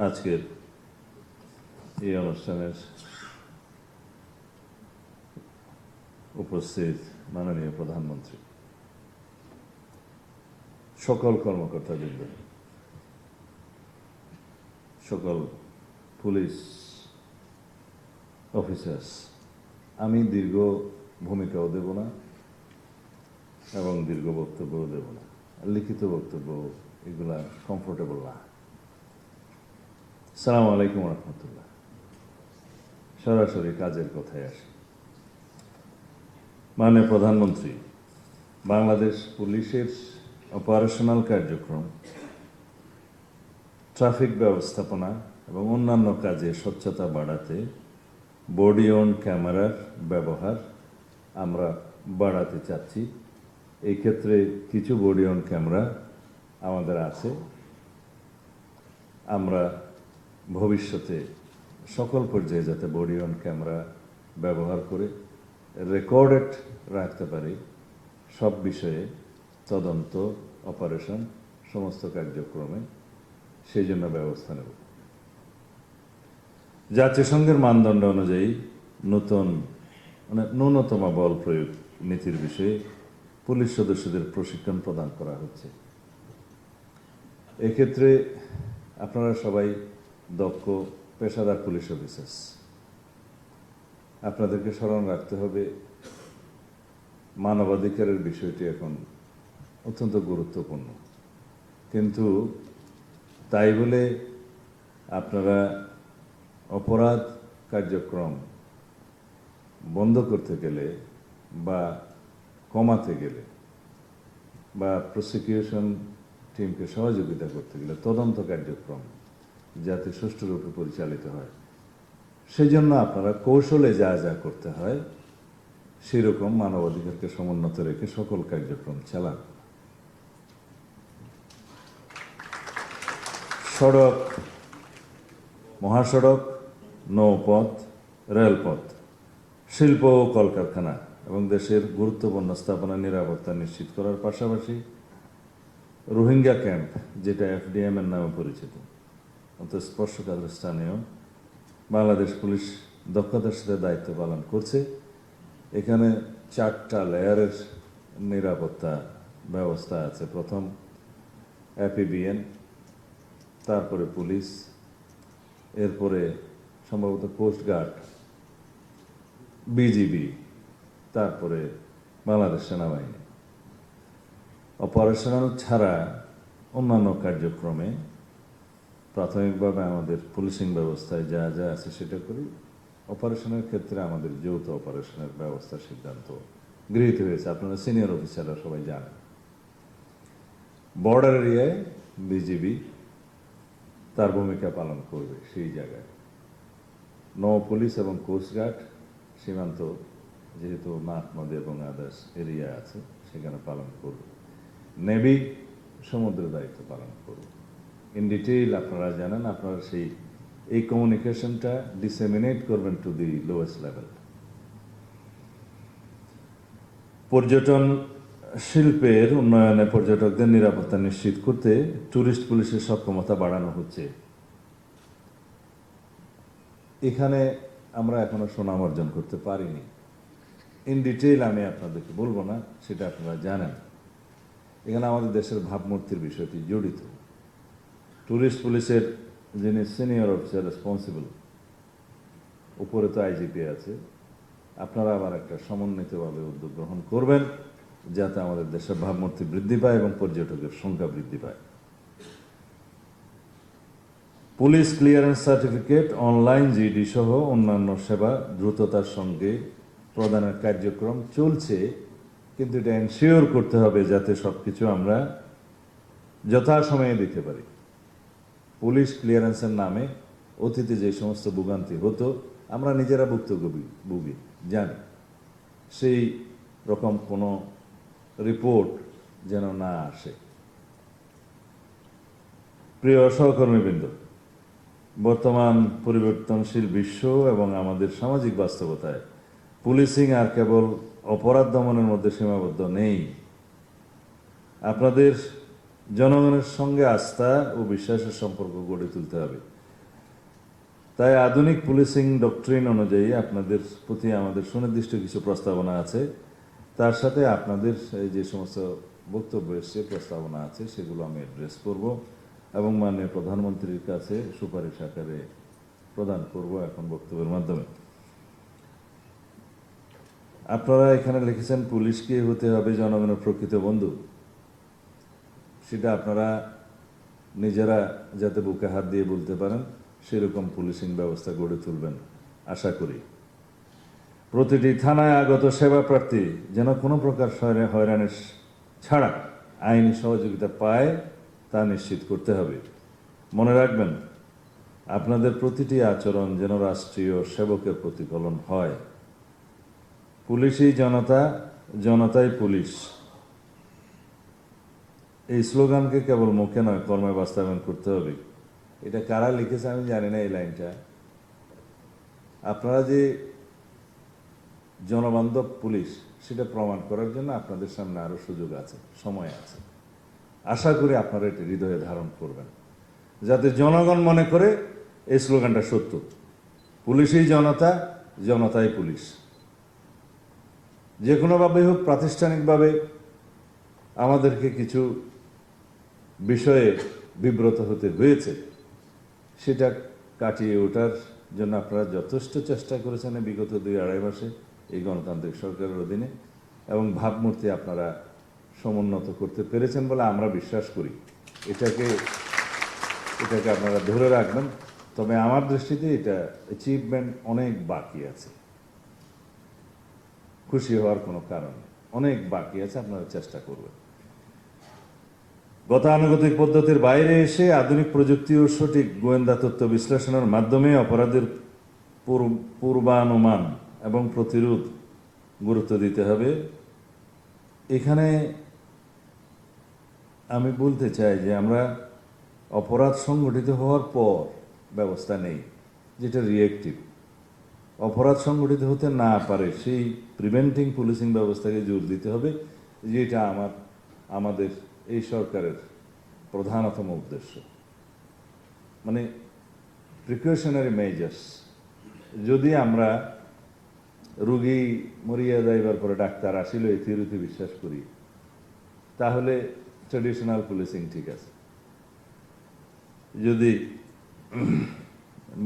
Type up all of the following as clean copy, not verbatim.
আজকের এই অনুষ্ঠানের উপস্থিত মাননীয় প্রধানমন্ত্রী, সকল কর্মকর্তাবৃন্দ, সকল পুলিশ অফিসার্স, আমি দীর্ঘ ভূমিকাও দেব না এবং দীর্ঘ বক্তব্যও দেব না। লিখিত বক্তব্য এগুলা কমফোর্টেবল না। আসসালামু আলাইকুম রহমতুল্লাহ। সরাসরি কাজের কথায় আসি। মাননীয় প্রধানমন্ত্রী, বাংলাদেশ পুলিশের অপারেশনাল কার্যক্রম, ট্রাফিক ব্যবস্থাপনা এবং অন্যান্য কাজে স্বচ্ছতা বাড়াতে বডি অন ক্যামেরার ব্যবহার আমরা বাড়াতে চাচ্ছি। এই ক্ষেত্রে কিছু বডি অন ক্যামেরা আমাদের আছে। আমরা ভবিষ্যতে সকল পর্যায়ে যাতে বডি অন ক্যামেরা ব্যবহার করে রেকর্ডেড রাখতে পারি, সব বিষয়ে তদন্ত, অপারেশন, সমস্ত কার্যক্রমে সেই জন্য ব্যবস্থা নেব। জাতিসংঘের মানদণ্ড অনুযায়ী ন্যূনতম বল প্রয়োগ নীতির বিষয়ে পুলিশ সদস্যদের প্রশিক্ষণ প্রদান করা হচ্ছে। এক্ষেত্রে আপনারা সবাই দক্ষ পেশাদার পুলিশ অফিসার্স। আপনাদেরকে স্মরণ রাখতে হবে, মানবাধিকারের বিষয়টি এখন অত্যন্ত গুরুত্বপূর্ণ। কিন্তু তাই বলে আপনারা অপরাধ কার্যক্রম বন্ধ করতে গেলে বা কমাতে গেলে বা প্রসিকিউশন টিমকে সহযোগিতা করতে গেলে তদন্ত কার্যক্রম যাতে সুষ্ঠুরূপে পরিচালিত হয়, সেই জন্য আপনারা কৌশলে যা যা করতে হয় সেরকম মানবাধিকারকে সমুন্নত রেখে সকল কার্যক্রম চালান। সড়ক, মহাসড়ক, নৌপথ, রেলপথ, শিল্প ও কলকারখানা এবং দেশের গুরুত্বপূর্ণ স্থাপনা নিরাপত্তা নিশ্চিত করার পাশাপাশি রোহিঙ্গা ক্যাম্প, যেটা FDM এর নামে পরিচিত, অর্থাৎ স্পর্শকাতর স্থানেও বাংলাদেশ পুলিশ দক্ষতার সাথে দায়িত্ব পালন করছে। এখানে 4টা লেয়ারের নিরাপত্তা ব্যবস্থা আছে। প্রথম APBN, তারপরে পুলিশ, এরপরে সম্ভবত কোস্টগার্ড, BGB, তারপরে বাংলাদেশ সেনাবাহিনী। অপারেশনাল ছাড়া অন্যান্য কার্যক্রমে প্রাথমিকভাবে আমাদের পুলিশিং ব্যবস্থায় যা যা আছে সেটা করি। অপারেশনের ক্ষেত্রে আমাদের যৌথ অপারেশনের ব্যবস্থার সিদ্ধান্ত গৃহীত হয়েছে। আপনারা সিনিয়র অফিসাররা সবাই জানেন। বর্ডার এরিয়ায় BGB তার ভূমিকা পালন করবে সেই জায়গায়। নৌ পুলিশ এবং কোস্টগার্ড সীমান্ত, যেহেতু মাঠ নদী এবং আদার্স এরিয়া আছে, সেখানে পালন করবে। নেভি সমুদ্রের দায়িত্ব পালন করবে। ইন ডিটেইল আপনারা জানেন। আপনারা এই কমিউনিকেশনটা ডিসেমিনেট করবেন টু দি লোয়েস্ট লেভেল। পর্যটন শিল্পের উন্নয়নে পর্যটকদের নিরাপত্তা নিশ্চিত করতে ট্যুরিস্ট পুলিশের সক্ষমতা বাড়ানো হচ্ছে। এখানে আমরা এখনো সুনাম অর্জন করতে পারিনি। ইন ডিটেইল আমি আপনাদেরকে বলবো না, সেটা আপনারা জানেন। এখানে আমাদের দেশের ভাবমূর্তির বিষয়টি জড়িত। ট্যুরিস্ট পুলিশের যিনি সিনিয়র অফিসার রেসপন্সিবল, উপরে তো IGP আছে, আপনারা আবার একটা সমন্বিতভাবে উদ্যোগ গ্রহণ করবেন যাতে আমাদের দেশের ভাবমূর্তি বৃদ্ধি পায় এবং পর্যটকের সংখ্যা বৃদ্ধি পায়। Police clearance certificate, online GD সহ অন্যান্য সেবা দ্রুততার সঙ্গে প্রদানের কার্যক্রম চলছে, কিন্তু এটা এনশিওর করতে হবে যাতে সবকিছু আমরা যথাসময়ে দিতে পারি। পুলিশ ক্লিয়ারেন্সের নামে অতীতে যে সমস্ত ভোগান্তি হতো, আমরা নিজেরা ভুক্তভোগী জানি, সেই রকম কোনো রিপোর্ট যেন না আসে। প্রিয় সহকর্মীবৃন্দ, বর্তমান পরিবর্তনশীল বিশ্ব এবং আমাদের সামাজিক বাস্তবতায় পুলিশিং আর কেবল অপরাধ দমনের মধ্যে সীমাবদ্ধ নেই। আপনাদের জনগণের সঙ্গে আস্থা ও বিশ্বাসের সম্পর্ক গড়ে তুলতে হবে। তাই আধুনিক পুলিশিং ডক্ট্রিন অনুযায়ী আপনাদের প্রতি আমাদের সুনির্দিষ্ট কিছু প্রস্তাবনা আছে, তার সাথে আপনাদের এই যে সমস্ত বক্তব্য এসছে প্রস্তাবনা আছে সেগুলো আমি অ্যাড্রেস করব এবং মাননীয় প্রধানমন্ত্রীর কাছে সুপারিশ আকারে প্রদান করব এখন বক্তব্যের মাধ্যমে। আপনারা এখানে লিখেছেন পুলিশকে হতে হবে জনগণের প্রকৃত বন্ধু। সেটা আপনারা নিজেরা যাতে বুকে হাত দিয়ে বলতে পারেন সেরকম পুলিশিং ব্যবস্থা গড়ে তুলবেন আশা করি। প্রতিটি থানায় আগত সেবা প্রার্থী যেন কোনো প্রকার হয়রানি ছাড়া আইনি সহযোগিতা পায় তা নিশ্চিত করতে হবে। মনে রাখবেন, আপনাদের প্রতিটি আচরণ যেন রাষ্ট্রীয় সেবকের প্রতিফলন হয়। পুলিশই জনতা, জনতাই পুলিশ, এই স্লোগানকে কেবল মুখে নয় কর্মে বাস্তবায়ন করতে হবে। এটা কারা লিখেছে আমি জানি না এই লাইনটা। আপনারা যে জনবান্ধব পুলিশ সেটা প্রমাণ করার জন্য আপনাদের সামনে আরো সুযোগ আছে, সময় আছে। আশা করি আপনারা এটি হৃদয়ে ধারণ করবেন, যাতে জনগণ মনে করে এই স্লোগানটা সত্য। পুলিশই জনতা, জনতাই পুলিশ। যে কোনোভাবে হোক প্রাতিষ্ঠানিকভাবে আমাদেরকে কিছু বিষয়ে বিব্রত হতে হয়েছে, সেটা কাটিয়ে ওঠার জন্য আপনারা যথেষ্ট চেষ্টা করেছেন বিগত 2-2.5 মাসে এই গণতান্ত্রিক সরকারের অধীনে, এবং ভাবমূর্তি আপনারা সমুন্নত করতে পেরেছেন বলে আমরা বিশ্বাস করি। এটাকে আপনারা ধরে রাখবেন। তবে আমার দৃষ্টিতে এটা অ্যাচিভমেন্ট অনেক বাকি আছে, খুশি হওয়ার কোনো কারণ নেই, অনেক বাকি আছে, আপনারা চেষ্টা করবেন। গতানুগতিক পদ্ধতির বাইরে এসে আধুনিক প্রযুক্তি ও সঠিক গোয়েন্দা তথ্য বিশ্লেষণের মাধ্যমে অপরাধের পূর্বানুমান এবং প্রতিরোধ গুরুত্ব দিতে হবে। এখানে আমি বলতে চাই যে আমরা অপরাধ সংগঠিত হওয়ার পর ব্যবস্থা নেই, যেটা রিয়েক্টিভ। অপরাধ সংগঠিত হতে না পারে সেই প্রিভেন্টিং পুলিশিং ব্যবস্থাকে জোর দিতে হবে, যেটা আমাদের এই সরকারের প্রধানতম উদ্দেশ্য। মানে প্রিকশনারি মেজার্স। যদি আমরা রোগী মরিয়া যাইবার পরে ডাক্তার আসিল এই থিওরিতে বিশ্বাস করি, তাহলে ট্রেডিশনাল পুলিশিং ঠিক আছে। যদি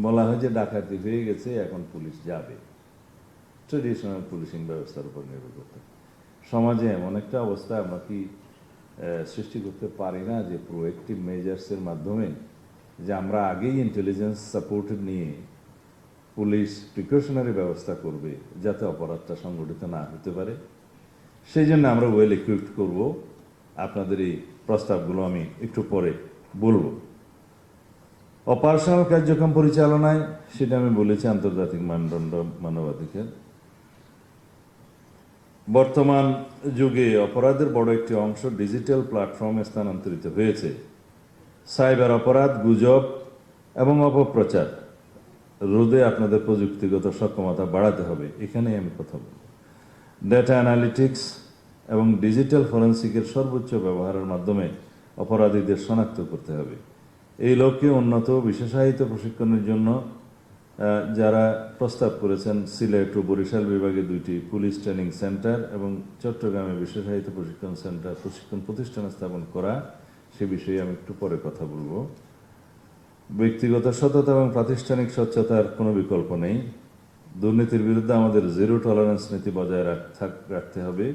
বলা হয় যে ডাকাতি হয়ে গেছে এখন পুলিশ যাবে, ট্রেডিশনাল পুলিশিং ব্যবস্থার উপর নির্ভর করতে। সমাজে এমন একটা অবস্থা আমরা কি সৃষ্টি করতে পারি না যে প্রোঅ্যাক্টিভ মেজার্সের মাধ্যমে, যে আমরা আগেই ইন্টেলিজেন্স সাপোর্ট নিয়ে পুলিশ প্রিকশনারি ব্যবস্থা করবে যাতে অপরাধটা সংগঠিত না হতে পারে। সেই জন্য আমরা ওয়েল ইকুইপড করব। আপনাদের এই প্রস্তাবগুলো আমি একটু পরে বলবো। অপারেশনাল কার্যক্রম পরিচালনায় সেটা আমি বলেছি আন্তর্জাতিক মানদণ্ড মানবাধিকার। বর্তমান যুগে অপরাধের বড় একটি অংশ ডিজিটাল প্ল্যাটফর্মে স্থানান্তরিত হয়েছে। সাইবার অপরাধ, গুজব এবং অপপ্রচার রোধে আপনাদের প্রযুক্তিগত সক্ষমতা বাড়াতে হবে। এখানেই আমি কথা বলব। ডেটা অ্যানালিটিক্স এবং ডিজিটাল ফরেন্সিকের সর্বোচ্চ ব্যবহারের মাধ্যমে অপরাধীদের শনাক্ত করতে হবে। এই লক্ষ্যে উন্নত বিশেষায়িত প্রশিক্ষণের জন্য যারা প্রস্তাব করেছেন সিলেট ও বরিশাল বিভাগে 2টি পুলিশ ট্রেনিং সেন্টার এবং চট্টগ্রামে বিশেষায়িত প্রশিক্ষণ প্রতিষ্ঠান স্থাপন করা, সে বিষয়ে আমি একটু পরে কথা বলবো। ব্যক্তিগত সততা এবং প্রাতিষ্ঠানিক স্বচ্ছতার কোনো বিকল্প নেই। দুর্নীতির বিরুদ্ধে আমাদের জিরো টলারেন্স নীতি বজায় রাখতে হবে।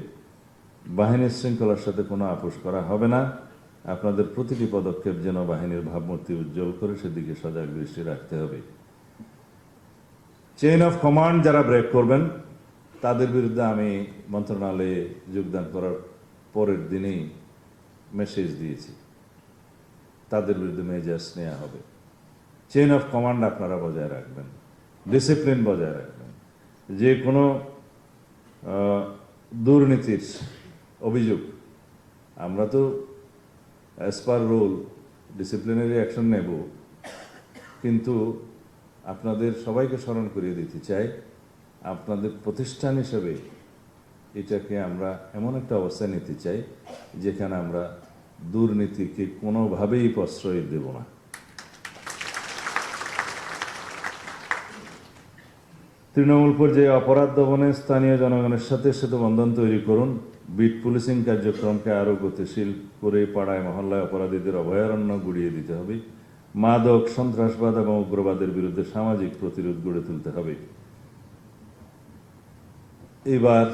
বাহিনীর শৃঙ্খলার সাথে কোনো আপোষ করা হবে না। আপনাদের প্রতিটি পদক্ষেপ যেন বাহিনীর ভাবমূর্তি উজ্জ্বল করে সেদিকে সজাগ দৃষ্টি রাখতে হবে। চেইন অফ কমান্ড যারা ব্রেক করবেন তাদের বিরুদ্ধে আমি মন্ত্রণালয়ে যোগদান করার পরের দিনেই মেসেজ দিয়েছি, তাদের বিরুদ্ধে মেজার্স নেওয়া হবে। চেইন অফ কমান্ড আপনারা বজায় রাখবেন, ডিসিপ্লিন বজায় রাখবেন। যে কোনো দুর্নীতির অভিযোগ আমরা তো as per rule disciplinary action নেব, কিন্তু আপনাদের সবাইকে স্মরণ করিয়ে দিতে চাই আপনাদের প্রতিষ্ঠান হিসেবে এটাকে আমরা এমন একটা অবস্থায় নিতে চাই যেখানে আমরা দুর্নীতিকে কোনোভাবেই প্রশ্রয় দেব না। তৃণমূল পর্যায়ে অপরাধ দমনে স্থানীয় জনগণের সাথে সেতুবন্ধন তৈরি করুন। বিট পুলিশিং কার্যক্রমকে আরও গতিশীল করে পাড়ায় মহল্লায় অপরাধীদের অভয়ারণ্য গুড়িয়ে দিতে হবে। মাদক, সন্ত্রাসবাদ এবং উগ্রবাদের বিরুদ্ধে সামাজিক প্রতিরোধ গড়ে তুলতে হবে। এবার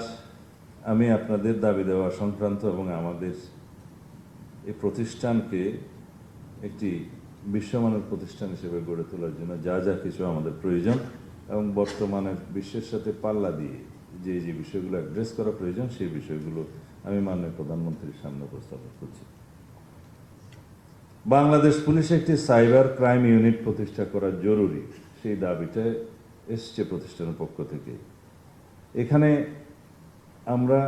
আমি আপনাদের দাবি দেওয়া সংক্রান্ত এবং আমাদের এই প্রতিষ্ঠানকে একটি বিশ্বমানের প্রতিষ্ঠান হিসেবে গড়ে তোলার জন্য যা যা কিছু আমাদের প্রয়োজন এবং বর্তমানের বিশ্বের সাথে পাল্লা দিয়ে যে যে বিষয়গুলো অ্যাড্রেস করা প্রয়োজন সেই বিষয়গুলো আমি মাননীয় প্রধানমন্ত্রীর সামনে উপস্থাপন করছি। বাংলাদেশ পুলিশে একটি সাইবার ক্রাইম ইউনিট প্রতিষ্ঠা করা জরুরি, সেই দাবিটা এসছে প্রতিষ্ঠানের পক্ষ থেকে। এখানে আমরা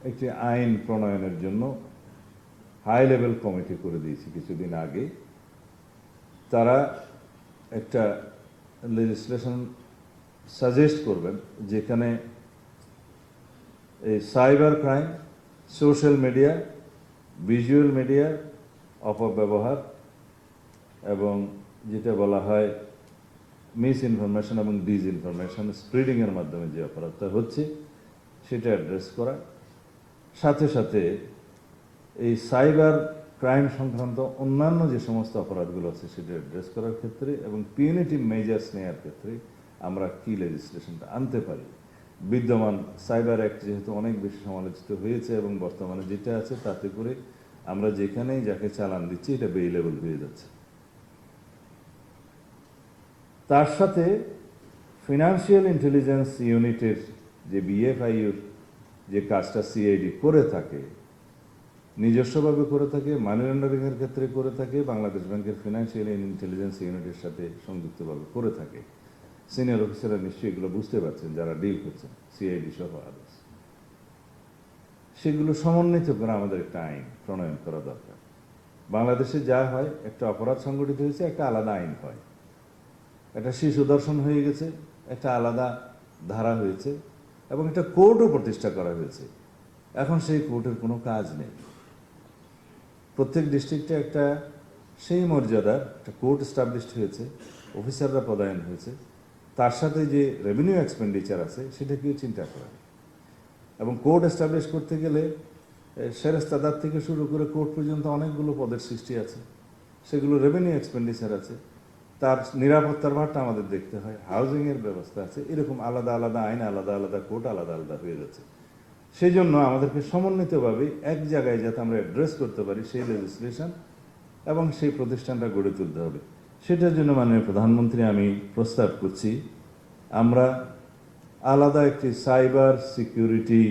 একটি আইন প্রণয়নের জন্য হাই লেভেল কমিটি করে দিয়েছি কিছুদিন আগে। তারা একটা লেজিসলেশন সাজেস্ট করবেন যেখানে এই cyber crime, social media, visual media অপব্যবহার এবং যেটা বলা হয় মিস ইনফরমেশন এবং ডিসইনফরমেশন স্প্রেডিংয়ের মাধ্যমে যে অপরাধটা হচ্ছে সেটা অ্যাড্রেস করা, সাথে সাথে এই সাইবার ক্রাইম সংক্রান্ত অন্যান্য যে সমস্ত অপরাধগুলো আছে সেটা অ্যাড্রেস করার ক্ষেত্রে এবং পিউনিটিভ মেজার্স নেওয়ার ক্ষেত্রে আমরা কি লেজিসলেশনটা আনতে পারি। বিদ্যমান সাইবার অ্যাক্ট যেহেতু অনেক বেশি সমালোচিত হয়েছে এবং বর্তমানে যেটা আছে তাতে করে আমরা যেখানেই যাকে চালান দিচ্ছি এটা বেইলেবল হয়ে যাচ্ছে। তার সাথে ফিনান্সিয়াল ইন্টেলিজেন্স ইউনিটের যে বিএফআইউর যে কাজটা সিআইডি করে থাকে, নিজস্বভাবে করে থাকে, মানি লন্ডারিংয়ের ক্ষেত্রে করে থাকে, বাংলাদেশ ব্যাংকের ফিনান্সিয়াল ইন্টেলিজেন্স ইউনিটের সাথে সংযুক্তভাবে করে থাকে। সিনিয়র অফিসাররা নিশ্চয়ই এগুলো বুঝতে পারছেন যারা ডিল করছেন, সিআইডি সহ আদার্স। সেগুলো সমন্বিত করে আমাদের একটা আইন প্রণয়ন করা দরকার। বাংলাদেশে যা হয়, একটা অপরাধ সংগঠিত হয়েছে, একটা আলাদা আইন হয়। একটা শিশু দর্শন হয়ে গেছে, একটা আলাদা ধারা হয়েছে এবং একটা কোর্টও প্রতিষ্ঠা করা হয়েছে। এখন সেই কোর্টের কোনো কাজ নেই। প্রত্যেক ডিস্ট্রিক্টে একটা সেই মর্যাদার একটা কোর্ট এস্টাবলিশড হয়েছে, অফিসাররা পদায়ন হয়েছে, তার সাথে যে রেভিনিউ এক্সপেন্ডিচার আছে সেটা কেউ চিন্তা করে। এবং কোর্ট এস্টাবলিশ করতে গেলে সেরেস্তাদার থেকে শুরু করে কোর্ট পর্যন্ত অনেকগুলো পদের সৃষ্টি আছে, সেগুলো রেভিনিউ এক্সপেন্ডিচার আছে, তার নিরাপত্তার ভারটা আমাদের দেখতে হয়, হাউজিংয়ের ব্যবস্থা আছে। এরকম আলাদা আলাদা আইন, আলাদা আলাদা কোর্ট, আলাদা আলাদা হয়ে যাচ্ছে। সেই জন্য আমাদেরকে সমন্বিতভাবে এক জায়গায় যাতে আমরা অ্যাড্রেস করতে পারি সেই লেজিসলেশন এবং সেই প্রতিষ্ঠানটা গড়ে তুলতে হবে। সেটার জন্য মাননীয় প্রধানমন্ত্রী আমি প্রস্তাব করছি আমরা আলাদা একটি cyber security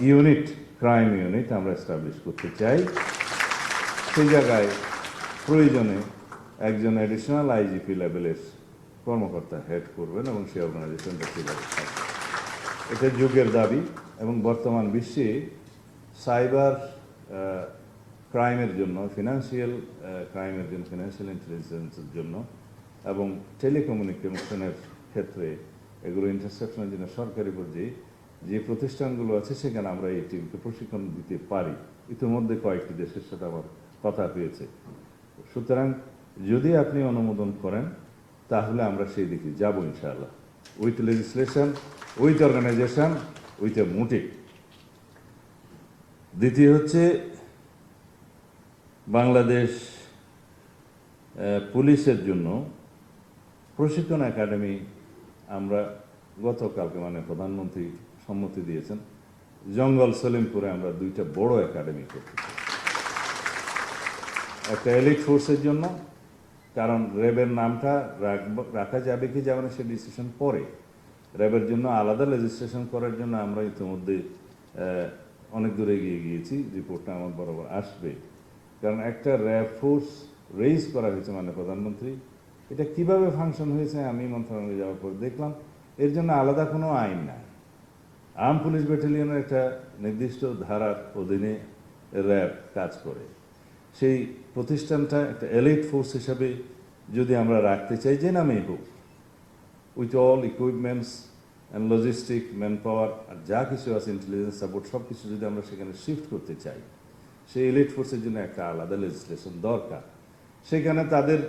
unit, crime unit আমরা এস্টাবলিশ করতে চাই। সেই জায়গায় প্রয়োজনে একজন অ্যাডিশনাল আইজিপি লেভেলের কর্মকর্তা হেড করবেন এবং সেই অর্গানাইজেশনটা সেভাবে থাকবে। এটা যুগের দাবি এবং বর্তমান বিশ্বে সাইবার ক্রাইমের জন্য, ফিনান্সিয়াল ক্রাইমের জন্য, ফিনান্সিয়াল ইন্টেলিজেন্সের জন্য এবং টেলিকমিউনিকেশনের ক্ষেত্রে এগুলো ইন্টারসেপশনের জন্য সরকারি পর্যায়ে যে প্রতিষ্ঠানগুলো আছে সেখানে আমরা এই টিমকে প্রশিক্ষণ দিতে পারি। ইতিমধ্যে কয়েকটি দেশের সাথে আমার কথা হয়েছে। সুতরাং যদি আপনি অনুমোদন করেন তাহলে আমরা সেই দিকে যাব ইনশাআল্লাহ, with legislation, with organization, with a motive. দ্বিতীয় হচ্ছে বাংলাদেশ পুলিশের জন্য প্রশিক্ষণ একাডেমি আমরা গতকালকে মানে প্রধানমন্ত্রী সম্মতি দিয়েছেন, জঙ্গল সলিমপুরে আমরা দুইটা বড় একাডেমি করতে চাই। একটা এলিট ফোর্সের জন্য, কারণ র্যাবের নামটা রাখা যাবে কি যাবে না সে ডিসিশন পরে। র্যাবের জন্য আলাদা লেজিসলেশন করার জন্য আমরা ইতিমধ্যে অনেক দূরে এগিয়ে গিয়েছি, রিপোর্টটা আমার বরাবর আসবে। কারণ একটা র্যাব ফোর্স রেইজ করা হয়েছে মানে প্রধানমন্ত্রী, এটা কিভাবে ফাংশন হয়েছে আমি মন্ত্রণালয়ে যাওয়ার পর দেখলাম এর জন্য আলাদা কোনো আইন নাই। আর্ম পুলিশ ব্যাটালিয়নের একটা নির্দিষ্ট ধারার অধীনে র্যাব কাজ করে। সেই প্রতিষ্ঠানটা একটা এলিট ফোর্স হিসাবে যদি আমরা রাখতে চাই, যে নামেই হোক, with all equipments and logistic, man power আর যা কিছু আছে, ইন্টেলিজেন্স সাপোর্ট, সব কিছু যদি আমরা সেখানে শিফট করতে চাই, সেই এলিট ফোর্সের জন্য একটা আলাদা লেজিসলেশন দরকার। সেখানে তাদের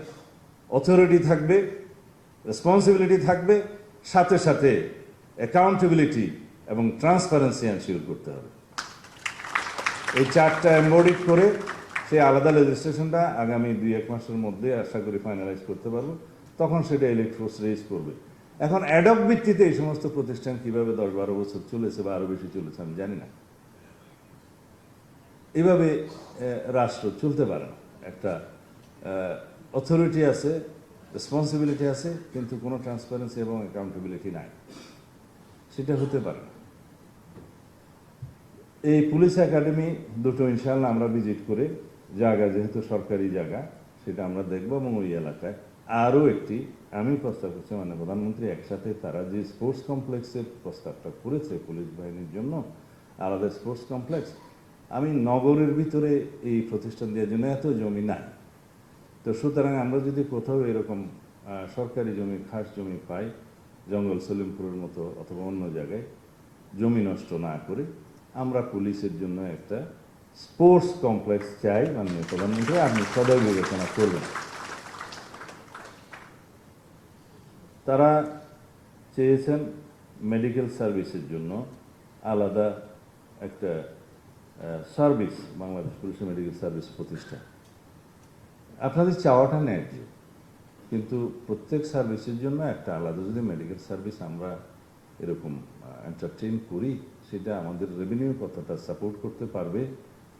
অথরিটি থাকবে, রেসপন্সিবিলিটি থাকবে সাথে সাথে অ্যাকাউন্টেবিলিটি এবং ট্রান্সপারেন্সি এনশিওর করতে হবে। এই চারটা এমবডিড করে সেই আলাদা লেজিসলেশনটা আগামী 2-1 মাসের মধ্যে আশা করি ফাইনালাইজ করতে পারবো, তখন সেটা এলিট ফোর্স রেজ করবে। এখন অ্যাডক ভিত্তিতে এই সমস্ত প্রতিষ্ঠান কিভাবে 10-12 বছর চলেছে বা আরও বেশি চলেছে আমি জানি না। এভাবে রাষ্ট্র চলতে পারে না। একটা অথরিটি আছে, রেসপন্সিবিলিটি আছে, কিন্তু কোনো ট্রান্সপারেন্সি এবং অ্যাকাউন্টেবিলিটি নাই, সেটা হতে পারে না। এই পুলিশ একাডেমি দুটো ইনশাআল্লাহ আমরা ভিজিট করে, জায়গা যেহেতু সরকারি জায়গা সেটা আমরা দেখব, এবং ওই এলাকায় আরও একটি আমি প্রস্তাব করছি, মানে প্রধানমন্ত্রী একসাথে তারা যে স্পোর্টস কমপ্লেক্সের প্রস্তাবটা করেছে পুলিশ বাহিনীর জন্য, আলাদা স্পোর্টস কমপ্লেক্স, আমি নগরের ভিতরে এই প্রতিষ্ঠান দেওয়ার জন্য এত জমি নাই। তো সুতরাং আমরা যদি কোথাও এরকম সরকারি জমি, খাস জমি পাই, জঙ্গল সলিমপুরের মতো অথবা অন্য জায়গায়, জমি নষ্ট না করে আমরা পুলিশের জন্য একটা স্পোর্টস কমপ্লেক্স চাই। মাননীয় প্রধানমন্ত্রী আপনি সদয় বিবেচনা করবেন। তারা চেয়েছেন মেডিকেল সার্ভিসের জন্য আলাদা একটা সার্ভিস, বাংলাদেশ পুলিশের মেডিকেল সার্ভিস প্রতিষ্ঠা। আপনাদের চাওয়াটা ন্যায্য, কিন্তু প্রত্যেক সার্ভিসের জন্য একটা আলাদা যদি মেডিকেল সার্ভিস আমরা এরকম এন্টারটেইন করি, সেটা আমাদের রেভিনিউ কতটা সাপোর্ট করতে পারবে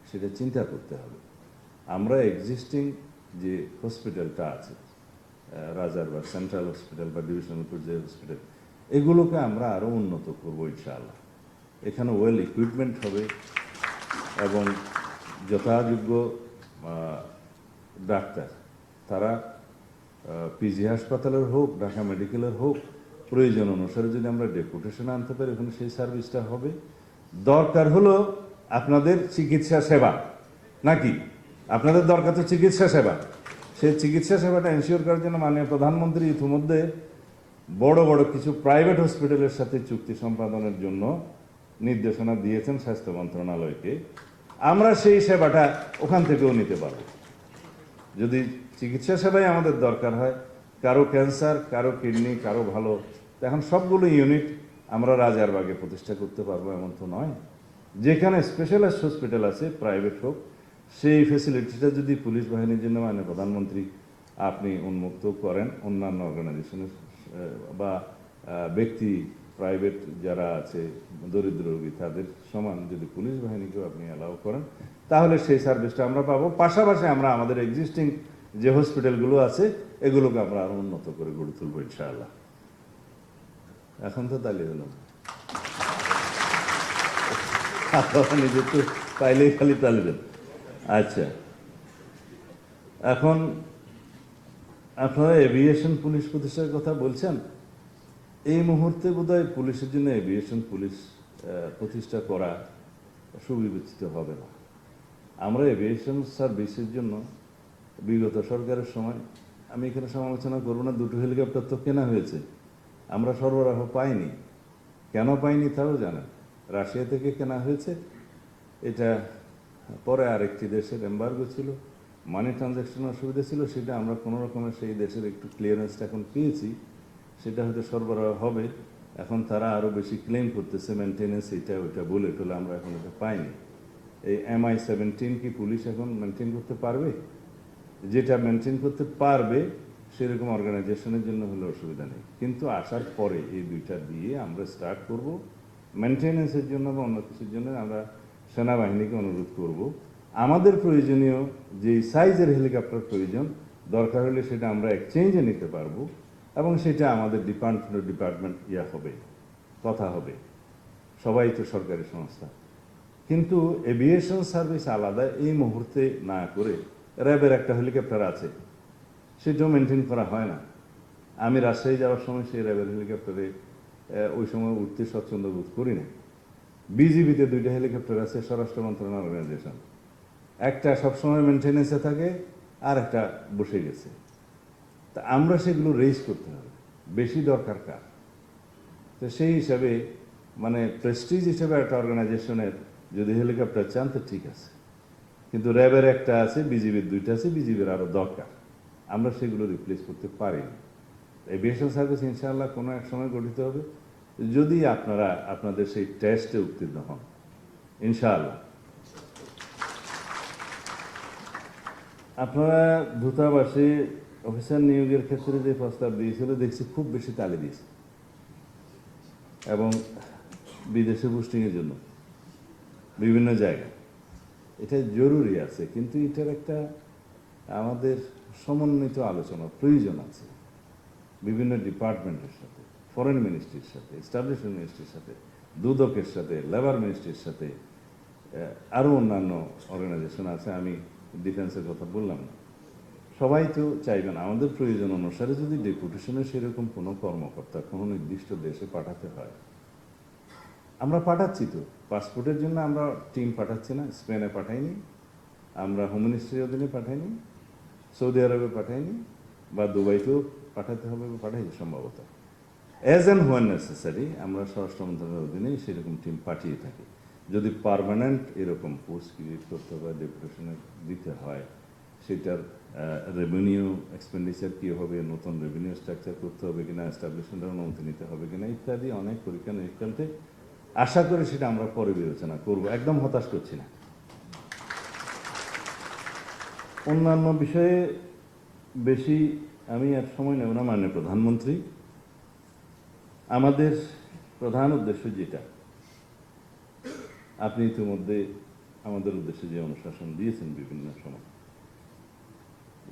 সেটা চিন্তা করতে হবে। আমরা এক্সিস্টিং যে হসপিটালটা আছে, রাজারবাগ সেন্ট্রাল হসপিটাল বা ডিভিশনাল পর্যায়ের হসপিটাল, এগুলোকে আমরা আরও উন্নত করবো ইনশাআল্লাহ। এখানে ওয়েল ইকুইপমেন্ট হবে এবং যথাযোগ্য ডাক্তার, তারা পিজি হাসপাতালের হোক, ঢাকা মেডিকেলের হোক, প্রয়োজন অনুসারে যদি আমরা ডেপুটেশন আনতে পারি ওখানে সেই সার্ভিসটা হবে। দরকার হলো আপনাদের চিকিৎসা সেবা, নাকি আপনাদের দরকার তো চিকিৎসা সেবা, সেই চিকিৎসা সেবাটা এনশিওর করার জন্য মাননীয় প্রধানমন্ত্রী ইতিমধ্যে বড় বড় কিছু প্রাইভেট হসপিটালের সাথে চুক্তি সম্পাদনের জন্য নির্দেশনা দিয়েছেন স্বাস্থ্য মন্ত্রণালয়কে। আমরা সেই সেবাটা ওখান থেকেও নিতে পারবো। যদি চিকিৎসা সেবাই আমাদের দরকার হয়, কারো ক্যান্সার, কারো কিডনি, কারো ভালো, এখন সবগুলো ইউনিট আমরা রাজারবাগে প্রতিষ্ঠা করতে পারবো এমন তো নয়। যেখানে স্পেশালাইজড হসপিটাল আছে, প্রাইভেট হোক, সেই ফেসিলিটিটা যদি পুলিশ বাহিনীর জন্য মানে প্রধানমন্ত্রী আপনি উন্মুক্ত করেন, অন্যান্য অর্গানাইজেশনের বা ব্যক্তি প্রাইভেট যারা আছে দরিদ্র রোগী তাদের সমান যদি পুলিশ বাহিনীকেও আপনি অ্যালাউ করেন, তাহলে সেই সার্ভিসটা আমরা পাবো। পাশাপাশি আমরা আমাদের এক্সিস্টিং যে হসপিটালগুলো আছে এগুলোকে আমরা আরো উন্নত করে গড়ে তুলবো ইনশাআল্লাহ। এখন তো তালি হলো, নিজে তো পাইলেই খালি তালি দেন। আচ্ছা, এখন আপনারা এভিয়েশন পুলিশ প্রতিষ্ঠার কথা বলছেন। এই মুহূর্তে বোধহয় পুলিশের জন্য এভিয়েশন পুলিশ প্রতিষ্ঠা করা সুবিবেচিত হবে না। আমরা এভিয়েশন সার্ভিসের জন্য বিগত সরকারের সময়, আমি এখানে সমালোচনা করবো না, 2টো হেলিকপ্টার তো কেনা হয়েছে, আমরা সরবরাহ পাইনি। কেন পাইনি তাও জানেন, রাশিয়া থেকে কেনা হয়েছে, এটা পরে আরেকটি দেশের এম্বার্গো ছিল, মানি ট্রানজ্যাকশন অসুবিধা ছিল, সেটা আমরা কোনো রকমের সেই দেশের একটু ক্লিয়ারেন্সটা এখন পেয়েছি, সেটা হয়তো সরবরাহ হবে। এখন তারা আরও বেশি ক্লেম করতেছে মেনটেনেন্স, এটা ওইটা বলে টোলে আমরা এখন এটা পাইনি। এই MI-17 কি পুলিশ এখন মেনটেন করতে পারবে? যেটা মেনটেন করতে পারবে সেরকম অর্গানাইজেশনের জন্য হলে অসুবিধা নেই, কিন্তু আসার পরে এই দুইটা দিয়ে আমরা স্টার্ট করব। মেনটেনেন্সের জন্য বা অন্য কিছুর জন্য আমরা সেনাবাহিনীকে অনুরোধ করব, আমাদের প্রয়োজনীয় যেই সাইজের হেলিকপ্টার প্রয়োজন, দরকার হলে সেটা আমরা এক্সচেঞ্জে নিতে পারবো, এবং সেটা আমাদের ডিপার্টমেন্ট হবে, কথা হবে, সবাই তো সরকারি সংস্থা। কিন্তু এভিয়েশন সার্ভিস আলাদা এই মুহূর্তে না করে, র্যাবের একটা হেলিকপ্টার আছে, সেটাও মেনটেন করা হয় না। আমি রাজশাহী যাওয়ার সময় সেই র্যাবের হেলিকপ্টারে ওই সময় উঠতে স্বচ্ছন্দ বোধ করি না। বিজিবিতে 2টা হেলিকপ্টার আছে, স্বরাষ্ট্র মন্ত্রণালয় অর্গানাইজেশন, একটা সবসময় মেনটেনেন্সে থাকে আর একটা বসে গেছে। তা আমরা সেগুলো রেজ করতে হবে, বেশি দরকার কার। তো সেই হিসাবে মানে প্রেস্টিজ হিসেবে একটা অর্গানাইজেশনের যদি হেলিকপ্টার চান তো ঠিক আছে, কিন্তু র্যাবের একটা আছে, বিজিবির 2টা আছে, বিজিবির আরও দরকার, আমরা সেগুলো রিপ্লেস করতে পারি। এভিয়েশন সার্ভিস ইনশাআল্লাহ কোনো এক সময় গঠিত হবে, যদি আপনারা আপনাদের সেই টেস্টে উত্তীর্ণ হন ইনশাআল্লাহ। আপনারা দূতাবাসে অফিসার নিয়োগের ক্ষেত্রে যে প্রস্তাব দিয়েছিল দেখছি খুব বেশি তালি দিয়েছে, এবং বিদেশে পোস্টিংয়ের জন্য বিভিন্ন জায়গায় এটা জরুরি আছে, কিন্তু এটার একটা আমাদের সমন্বিত আলোচনা প্রয়োজন আছে বিভিন্ন ডিপার্টমেন্টের সাথে, ফরেন মিনিস্ট্রির সাথে, এস্টাবলিশমেন্ট মিনিস্ট্রির সাথে, দুদকের সাথে, লেবার মিনিস্ট্রির সাথে, আরও অন্যান্য অর্গানাইজেশন আছে, আমি ডিফেন্সের কথা বললাম না। সবাই তো চাইবেন আমাদের প্রয়োজন অনুসারে যদি ডেপুটেশনে সেরকম কোনো কর্মকর্তা কোনো নির্দিষ্ট দেশে পাঠাতে হয়, আমরা পাঠাচ্ছি তো। পাসপোর্টের জন্য আমরা টিম পাঠাচ্ছি না, স্পেনে পাঠাইনি, আমরা হোম মিনিস্ট্রির অধীনে পাঠাইনি, সৌদি আরবে পাঠাইনি, বা দুবাইতেও পাঠাতে হবে বা পাঠাইছি সম্ভবত। অ্যাজ অ্যান্ড হোয়েন নেসেসারি আমরা স্বরাষ্ট্র মন্ত্রণালয়ের অধীনে সেরকম টিম পাঠিয়ে থাকি। যদি পার্মানেন্ট এরকম পোস্ট ক্রিয়েট করতে হয়, ডেপুটেশনে দিতে হয়, সেটার রেভিনিউ এক্সপেন্ডিচার কী হবে, নতুন রেভিনিউ স্ট্রাকচার করতে হবে কিনা, এস্টাবলিশমেন্টের অনুমতি নিতে হবে কিনা ইত্যাদি অনেক পরীক্ষা নিরীক্ষাতে আশা করি সেটা আমরা পরে বিবেচনা করব, একদম হতাশ করছি না। অন্যান্য বিষয়ে বেশি আমি আর সময় নেব না। মাননীয় প্রধানমন্ত্রী, আমাদের প্রধান উদ্দেশ্য যেটা আপনি ইতিমধ্যে আমাদের উদ্দেশ্যে যে অনুশাসন দিয়েছেন বিভিন্ন সময়,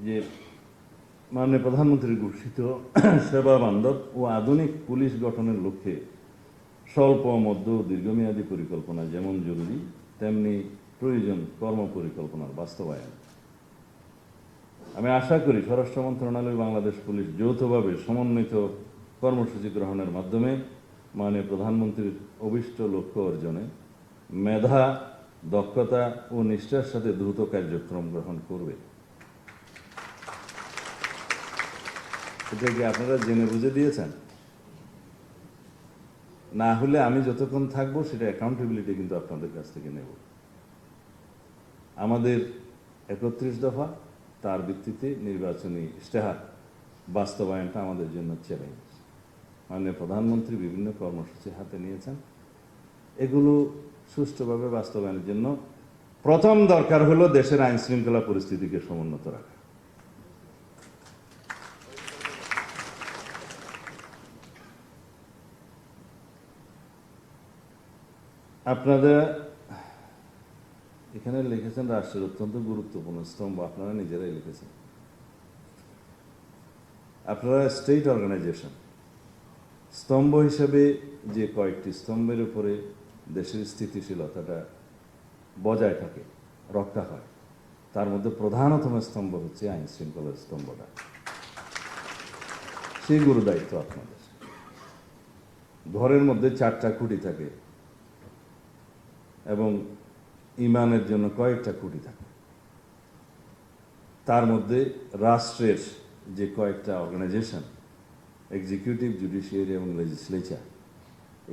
যে মাননীয় প্রধানমন্ত্রীর ঘোষিত সেবা বান্ধব ও আধুনিক পুলিশ গঠনের লক্ষ্যে স্বল্প, মধ্য ও দীর্ঘমেয়াদী পরিকল্পনা যেমন জরুরি, তেমনি প্রয়োজন কর্মপরিকল্পনার বাস্তবায়ন। আমি আশা করি স্বরাষ্ট্র মন্ত্রণালয় বাংলাদেশ পুলিশ যৌথভাবে সমন্বিত কর্মসূচি গ্রহণের মাধ্যমে মাননীয় প্রধানমন্ত্রীর অভীষ্ট লক্ষ্য অর্জনে মেধা, দক্ষতা ও নিষ্ঠার সাথে দ্রুত কার্যক্রম গ্রহণ করবে। এটা কি আপনারা জেনে বুঝে দিয়েছেন? না হলে আমি যতক্ষণ থাকবো সেটা অ্যাকাউন্টেবিলিটি কিন্তু আপনাদের কাছ থেকে নেব। আমাদের 31 দফা, তার ভিত্তিতে নির্বাচনী ইশতেহার বাস্তবায়নটা আমাদের জন্য চ্যালেঞ্জ। মাননীয় প্রধানমন্ত্রী বিভিন্ন কর্মসূচি হাতে নিয়েছেন, এগুলো সুষ্ঠুভাবে বাস্তবায়নের জন্য প্রথম দরকার হলো দেশের আইন শৃঙ্খলা পরিস্থিতিকে সমুন্নত রাখা। আপনারা এখানে লিখেছেন রাষ্ট্রের অত্যন্ত গুরুত্বপূর্ণ স্তম্ভ, আপনারা নিজেরাই লিখেছেন। আপনারা স্টেট অর্গানাইজেশন, স্তম্ভ হিসেবে যে কয়েকটি স্তম্ভের উপরে দেশের স্থিতিশীলতাটা বজায় থাকে, রক্ষা হয়, তার মধ্যে প্রধানতম স্তম্ভ হচ্ছে আইন শৃঙ্খলার স্তম্ভটা। সেই গুরু দায়িত্ব আপনাদের। ঘরের মধ্যে 4টা খুঁটি থাকে এবং ইমানের জন্য কয়েকটা খুঁটি থাকে। তার মধ্যে রাষ্ট্রের যে কয়েকটা অর্গানাইজেশন, এক্সিকিউটিভ, জুডিশিয়ারি এবং লেজিসলেচার,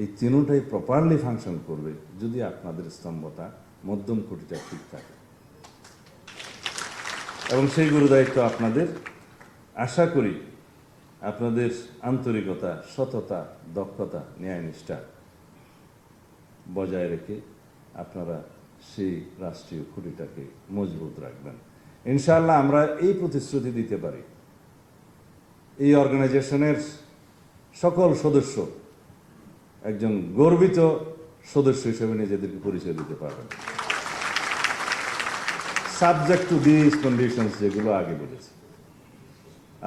এই তিনটাই প্রপারলি ফাংশন করবে যদি আপনাদের স্তম্ভটা, মধ্যম খুঁটিটা ঠিক থাকে। এবং সেই গুরুদায়িত্ব আপনাদের। আশা করি আপনাদের আন্তরিকতা, সততা, দক্ষতা, ন্যায়নিষ্ঠা বজায় রেখে আপনারা সেই রাষ্ট্রীয় খুঁটিটাকে মজবুত রাখবেন। ইনশাআল্লাহ আমরা এই প্রতিশ্রুতি দিতে পারি, এই অর্গানাইজেশনের সকল সদস্য একজন গর্বিত সদস্য হিসেবে নিজেদেরকে পরিচয় দিতে পারবেন, সাবজেক্ট টু দিস কন্ডিশনস যেগুলো আগে বলেছি।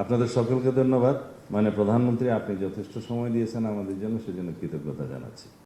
আপনাদের সকলকে ধন্যবাদ। মানে প্রধানমন্ত্রী, আপনি যথেষ্ট সময় দিয়েছেন আমাদের জন্য, সেজন্য কৃতজ্ঞতা জানাচ্ছি।